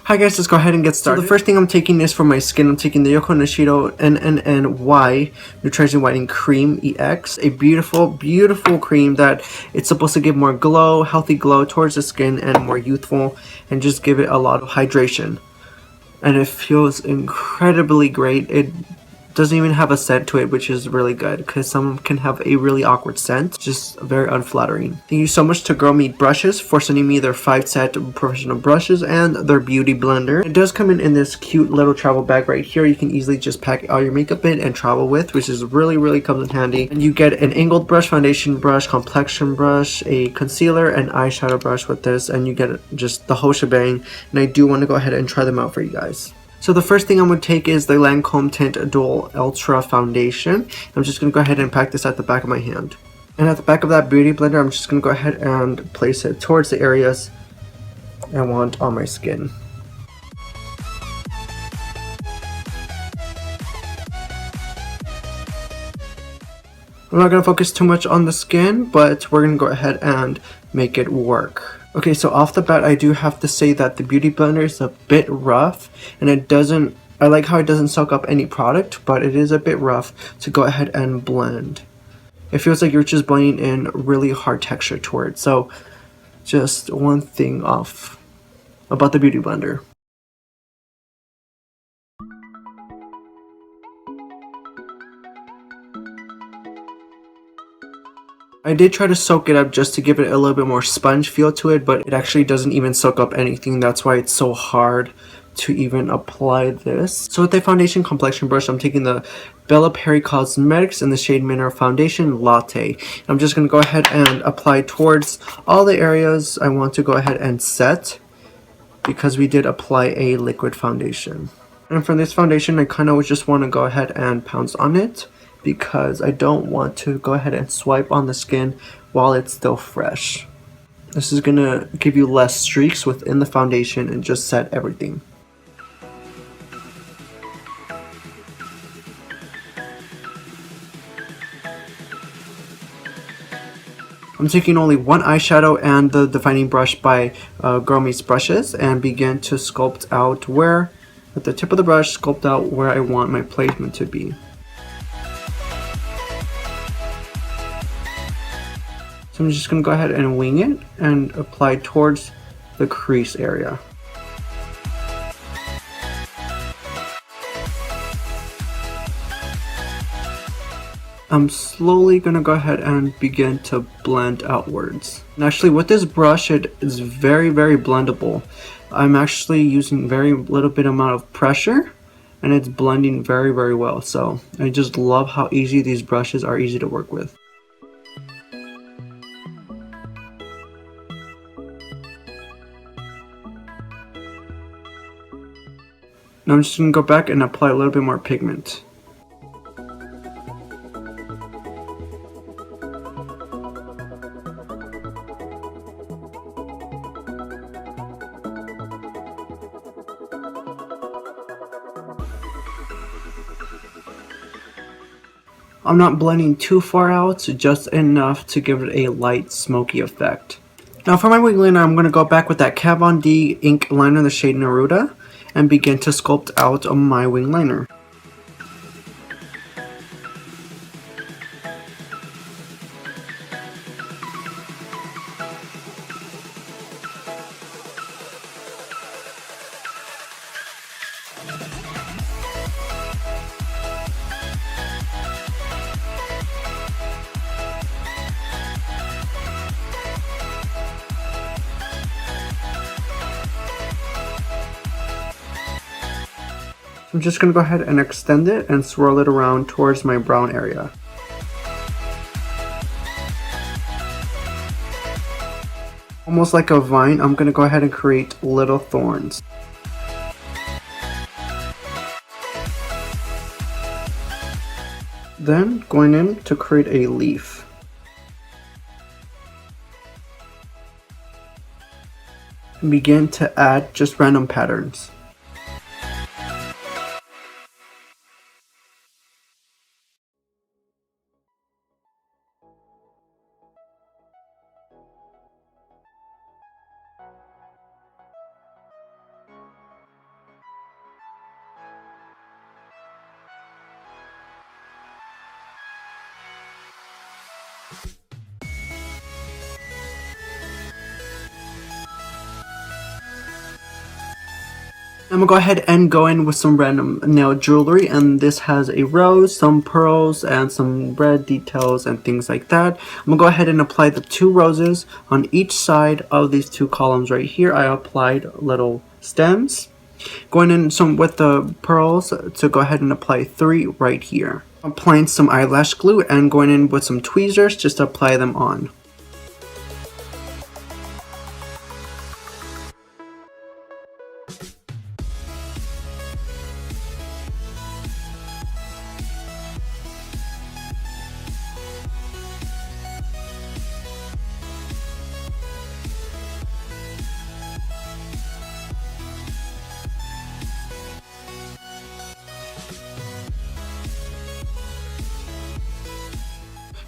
Hi guys, let's go ahead and get started. So the first thing I'm taking is for my skin. I'm taking the Yoko Nishido NNNY Neutralizing Whitening Cream EX. A beautiful cream that it's supposed to give more glow, healthy glow towards the skin and more youthful, and just give it a lot of hydration. And it feels incredibly great. It doesn't even have a scent to it, which is really good because some can have a really awkward scent, just very unflattering. Thank you so much to Girl Meet Brushes for sending me their 5-set professional brushes and their beauty blender. It does come in this cute little travel bag right here. You can easily just pack all your makeup in and travel with, which is really comes in handy. And you get an angled brush, foundation brush, complexion brush, a concealer, and eyeshadow brush with this, and you get just the whole shebang. And I do want to go ahead and try them out for you guys. So the first thing I'm going to take is the Lancome Tint Dual Ultra Foundation. I'm just going to go ahead and pack this at the back of my hand. And at the back of that beauty blender, I'm just going to go ahead and place it towards the areas I want on my skin. I'm not going to focus too much on the skin, but we're going to go ahead and make it work. Okay, so off the bat, I do have to say that the beauty blender is a bit rough, and I like how it doesn't soak up any product, but it is a bit rough to go ahead and blend. It feels like you're just blending in really hard texture to it. So just one thing off about the beauty blender. I did try to soak it up just to give it a little bit more sponge feel to it, but it actually doesn't even soak up anything. That's why it's so hard to even apply this. So with the foundation complexion brush, I'm taking the Bella Perry Cosmetics in the shade Mineral Foundation Latte. I'm just going to go ahead and apply towards all the areas I want to go ahead and set, because we did apply a liquid foundation. And from this foundation, I kind of just want to go ahead and pounce on it, because I don't want to go ahead and swipe on the skin while it's still fresh. This is gonna give you less streaks within the foundation and just set everything. I'm taking only one eyeshadow and the defining brush by Girl Meets Brushes, and begin to sculpt out where, at the tip of the brush, sculpt out where I want my placement to be. So I'm just going to go ahead and wing it and apply towards the crease area. I'm slowly going to go ahead and begin to blend outwards. And actually with this brush, it is very blendable. I'm actually using very little bit amount of pressure, and it's blending very well. So I just love how easy these brushes are, easy to work with. Now I'm just going to go back and apply a little bit more pigment. I'm not blending too far out, just enough to give it a light smoky effect. Now for my wing liner, I'm going to go back with that Kat Von D ink liner in the shade Neruda and begin to sculpt out my wing liner. I'm just going to go ahead and extend it and swirl it around towards my brown area. Almost like a vine, I'm going to go ahead and create little thorns. Then going in to create a leaf. And begin to add just random patterns. I'm gonna go ahead and go in with some random nail jewelry, and this has a rose, some pearls, and some red details and things like that. I'm gonna go ahead and apply the 2 roses on each side of these 2 columns right here. I applied little stems. Going in some with the pearls to go ahead and apply 3 right here. Applying some eyelash glue and going in with some tweezers just to apply them on.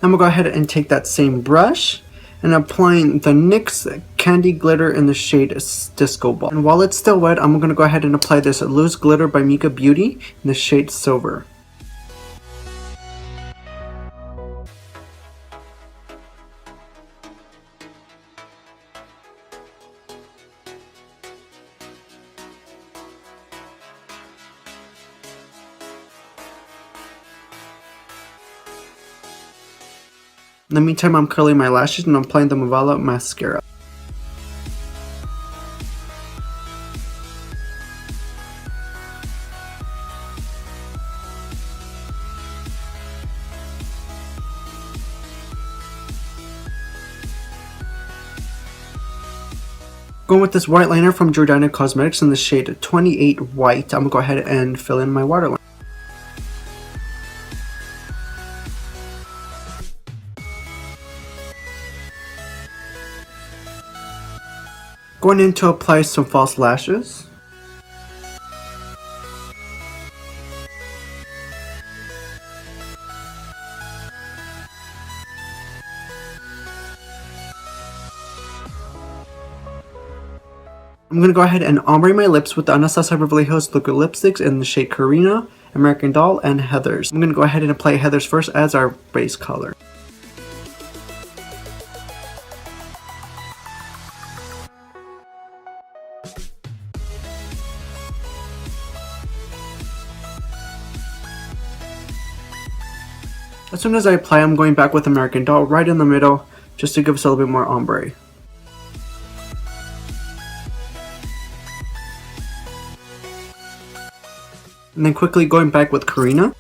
I'm gonna go ahead and take that same brush and applying the NYX Candy Glitter in the shade Disco Ball. And while it's still wet, I'm gonna go ahead and apply this Loose Glitter by Mika Beauty in the shade Silver. In the meantime, I'm curling my lashes and I'm applying the Movala mascara. Going with this white liner from Jordana Cosmetics in the shade 28 White, I'm going to go ahead and fill in my waterline. Going in to apply some false lashes. I'm going to go ahead and ombre my lips with the Anastasia Beverly Hills Liquid Lipsticks in the shade Karina, American Doll, and Heathers. I'm going to go ahead and apply Heathers first as our base color. As soon as I apply, I'm going back with American Doll right in the middle just to give us a little bit more ombre. And then quickly going back with Karina.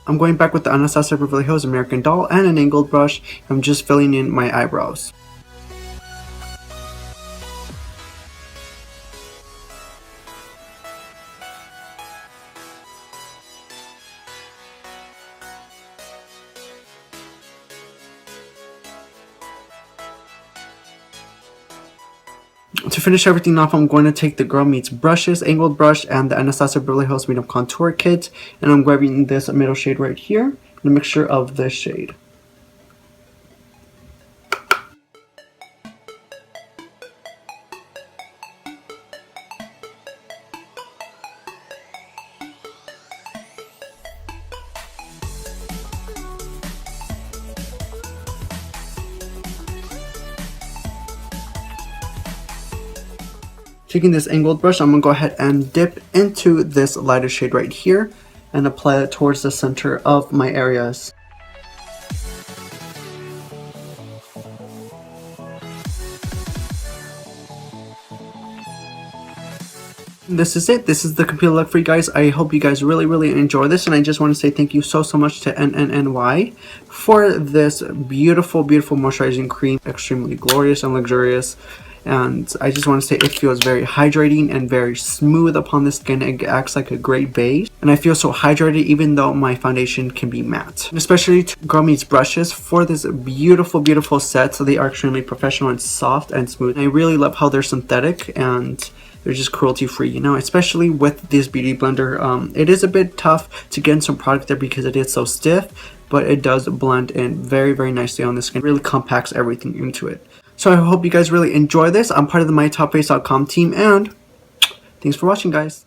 I'm going back with the Anastasia Beverly Hills American Doll and an angled brush. I'm just filling in my eyebrows. To finish everything off, I'm going to take the Girl Meets brushes, angled brush, and the Anastasia Beverly Hills Makeup Contour Kit, and I'm grabbing this middle shade right here, the mixture of this shade. Taking this angled brush, I'm going to go ahead and dip into this lighter shade right here and apply it towards the center of my areas. This is it. This is the complete look for you guys. I hope you guys really enjoy this, and I just want to say thank you so much to NNNY for this beautiful moisturizing cream. Extremely glorious and luxurious. And I just want to say it feels very hydrating and very smooth upon the skin. It acts like a great base. And I feel so hydrated even though my foundation can be matte. And especially to Girl Meets brushes for this beautiful set. So they are extremely professional and soft and smooth. And I really love how they're synthetic and they're just cruelty free, you know, especially with this beauty blender. It is a bit tough to get in some product there because it is so stiff, but it does blend in very nicely on the skin. It really compacts everything into it. So I hope you guys really enjoy this. I'm part of the MyTopFace.com team, and Thanks for watching, guys.